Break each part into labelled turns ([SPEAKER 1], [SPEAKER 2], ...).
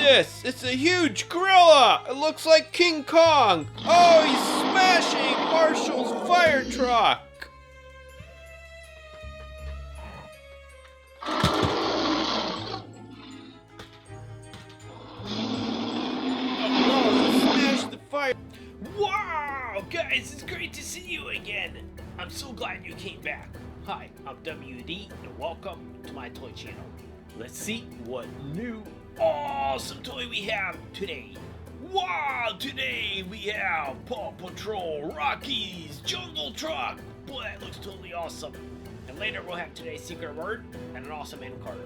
[SPEAKER 1] this? It's a huge gorilla! It looks like King Kong! Oh, he's smashing Marshall's fire truck! Oh no, he smashed the fire!
[SPEAKER 2] Wow! Guys, it's great to see you again! I'm so glad you came back. Hi, I'm WD, and welcome to my toy channel. Let's see what new awesome toy we have today. Wow! Today we have Paw Patrol Rocky's Jungle Truck! Boy, that looks totally awesome. And later we'll have today's secret word and an awesome end card.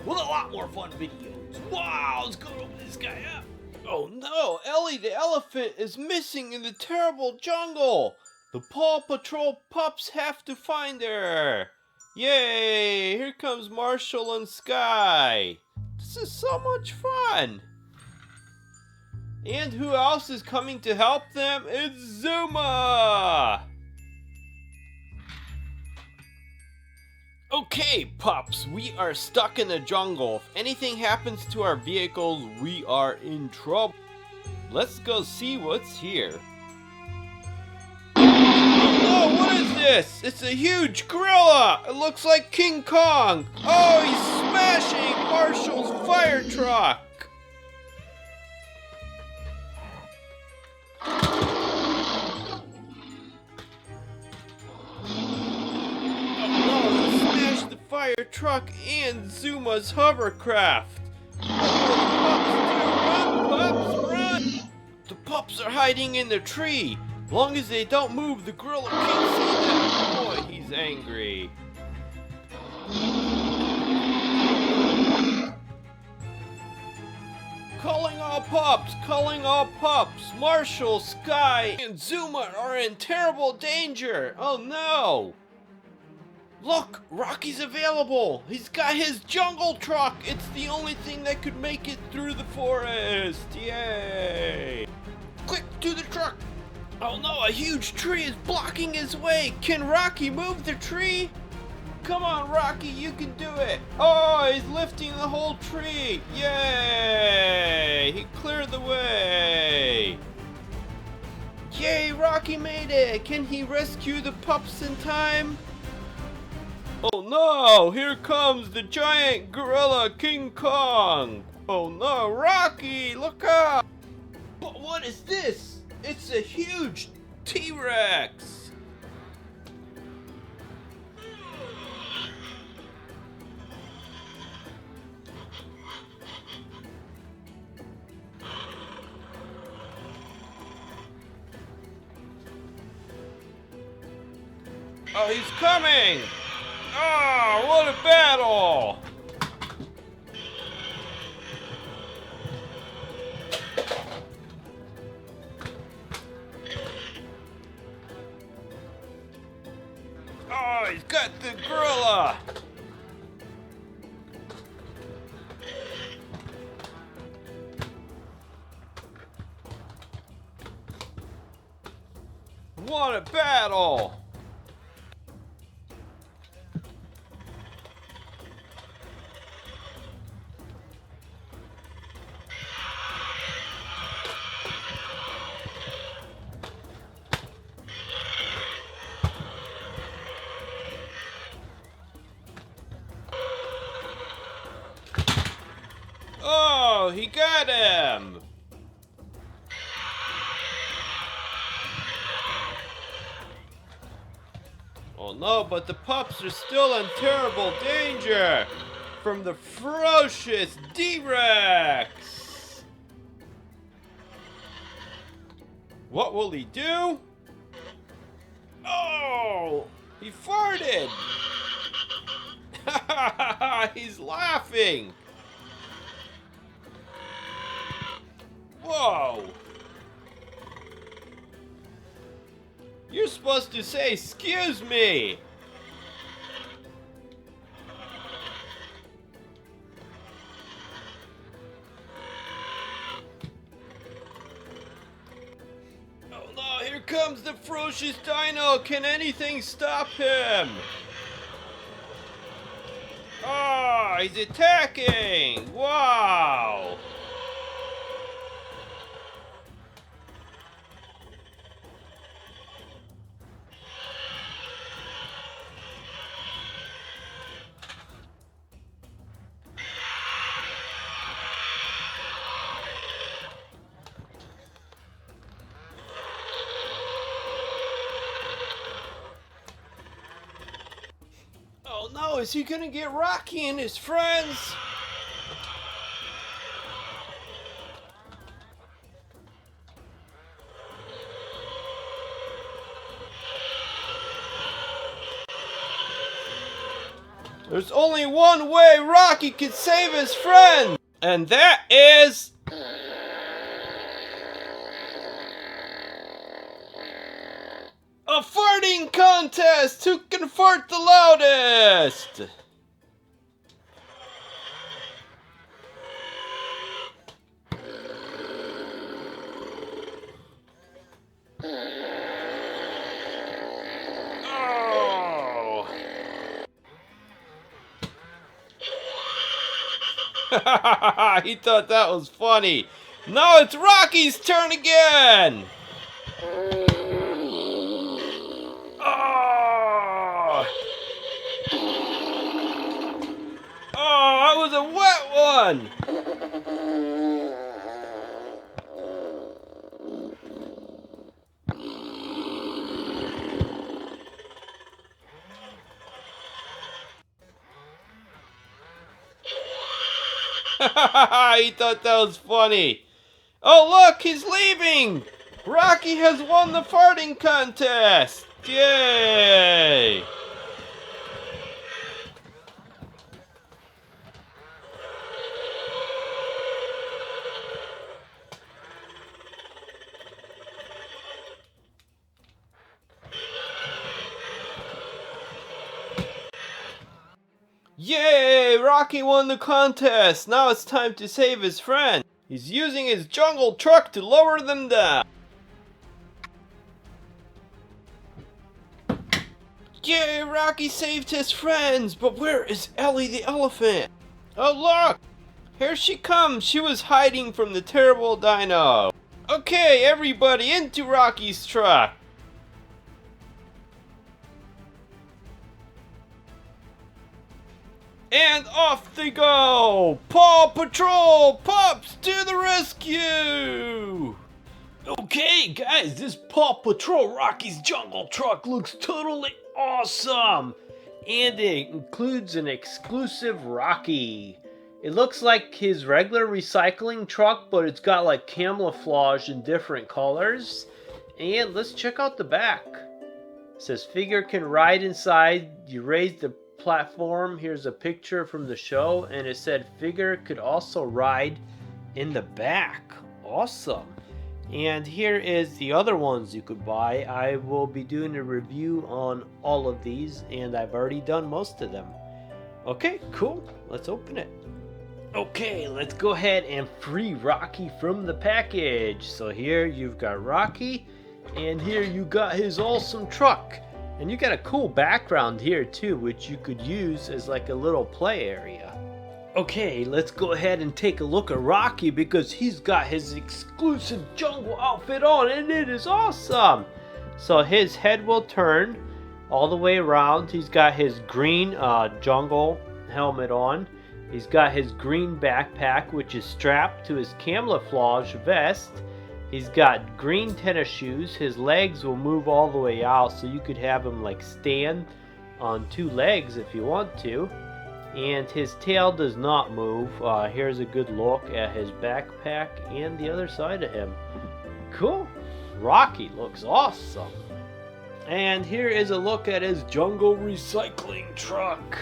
[SPEAKER 2] With a lot more fun videos. Wow! Let's go open this guy up.
[SPEAKER 1] Oh no, Ellie the elephant is missing in the terrible jungle! The Paw Patrol pups have to find her! Yay! Here comes Marshall and Sky! This is so much fun! And who else is coming to help them? It's Zuma! Okay, pups, we are stuck in the jungle. If anything happens to our vehicles, we are in trouble. Let's go see what's here. Oh, what is this? It's a huge gorilla! It looks like King Kong! Oh, he's smashing Marshall's fire truck! Oh no, he smashed the fire truck and Zuma's hovercraft! Oh, pups, run! The pups are hiding in the tree! Long as they don't move, the gorilla can't see them. Boy, he's angry. Calling all pups, calling all pups. Marshall, Sky, and Zuma are in terrible danger. Oh no. Look, Rocky's available. He's got his jungle truck. It's the only thing that could make it through the forest. Yay. Quick, to the truck. Oh no, a huge tree is blocking his way! Can Rocky move the tree? Come on, Rocky, you can do it! Oh, he's lifting the whole tree! Yay! He cleared the way! Yay, Rocky made it! Can he rescue the pups in time? Oh no, here comes the giant gorilla King Kong! Oh no, Rocky, look out! But what is this? It's a huge T-Rex! Oh, he's coming! Oh, what a battle! Oh, he's got the gorilla! What a battle! Oh, he got him! Oh no, but the pups are still in terrible danger from the ferocious D-Rex! What will he do? Oh, he farted! He's laughing! Whoa! You're supposed to say, "Excuse me!" Oh no, here comes the ferocious dino! Can anything stop him? Oh, he's attacking! Wow! Oh no, is he gonna get Rocky and his friends? There's only one way Rocky can save his friend, and that is a farting contest. Who can fart the loudest? Oh. He thought that was funny. No, it's Rocky's turn again. Oh, that was a wet one. He thought that was funny. Oh, look, he's leaving. Rocky has won the farting contest. Yay! Yay! Rocky won the contest! Now it's time to save his friend. He's using his jungle truck to lower them down. Yay! Rocky saved his friends! But where is Ellie the elephant? Oh look! Here she comes! She was hiding from the terrible dino. Okay, everybody into Rocky's truck! And off they go! Paw Patrol! Pups to the rescue!
[SPEAKER 2] Okay, guys, this Paw Patrol Rocky's Jungle Truck looks totally awesome! And it includes an exclusive Rocky. It looks like his regular recycling truck, but it's got like camouflage in different colors. And let's check out the back. It says figure can ride inside. You raise the platform. Here's a picture from the show, and it said figure could also ride in the back. Awesome. And here is the other ones you could buy. I will be doing a review on all of these, and I've already done most of them. Okay, cool. Let's open it. Okay, let's go ahead and free Rocky from the package. So here you've got Rocky, and here you got his awesome truck. And you got a cool background here too, which you could use as like a little play area. Okay, let's go ahead and take a look at Rocky because he's got his exclusive jungle outfit on and it is awesome. So his head will turn all the way around. He's got his green jungle helmet on. He's got his green backpack, which is strapped to his camouflage vest. He's got green tennis shoes. His legs will move all the way out, so you could have him like stand on two legs if you want to. And his tail does not move. Here's a good look at his backpack and the other side of him. Cool. Rocky looks awesome. And here is a look at his jungle recycling truck.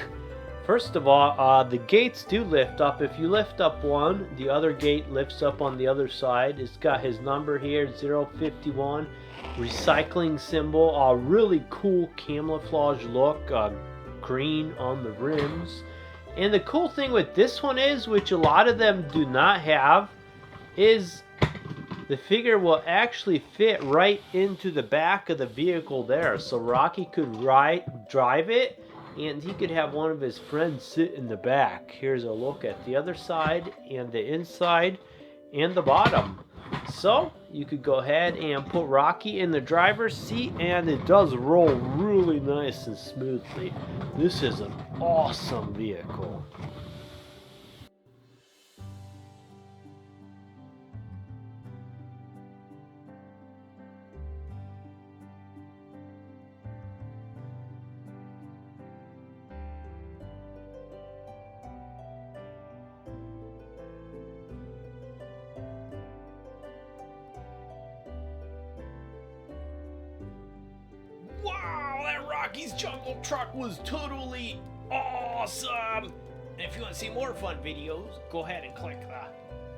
[SPEAKER 2] First of all, the gates do lift up. If you lift up one, the other gate lifts up on the other side. It's got his number here, 051. Recycling symbol. A really cool camouflage look. Green on the rims. And the cool thing with this one is, which a lot of them do not have, is the figure will actually fit right into the back of the vehicle there. So Rocky could drive it, and he could have one of his friends sit in the back. Here's a look at the other side and the inside and the bottom. So you could go ahead and put Rocky in the driver's seat, and it does roll really nice and smoothly. This is an awesome vehicle. Rocky's Jungle Truck was totally awesome. And if you want to see more fun videos, go ahead and click the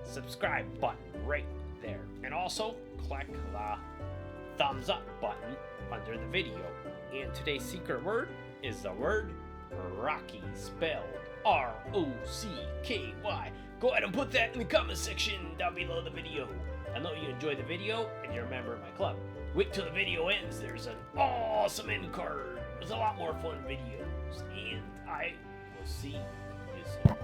[SPEAKER 2] subscribe button right there. And also click the thumbs up button under the video. And today's secret word is the word Rocky, spelled R-O-C-K-Y. Go ahead and put that in the comment section down below the video. I know you enjoyed the video and you're a member of my club. Wait till the video ends. There's an awesome end card with a lot more fun videos. And I will see you soon.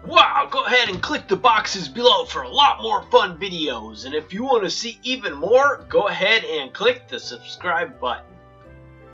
[SPEAKER 1] Wow, go ahead and click the boxes below for a lot more fun videos. And if you want to see even more, go ahead and click the subscribe button.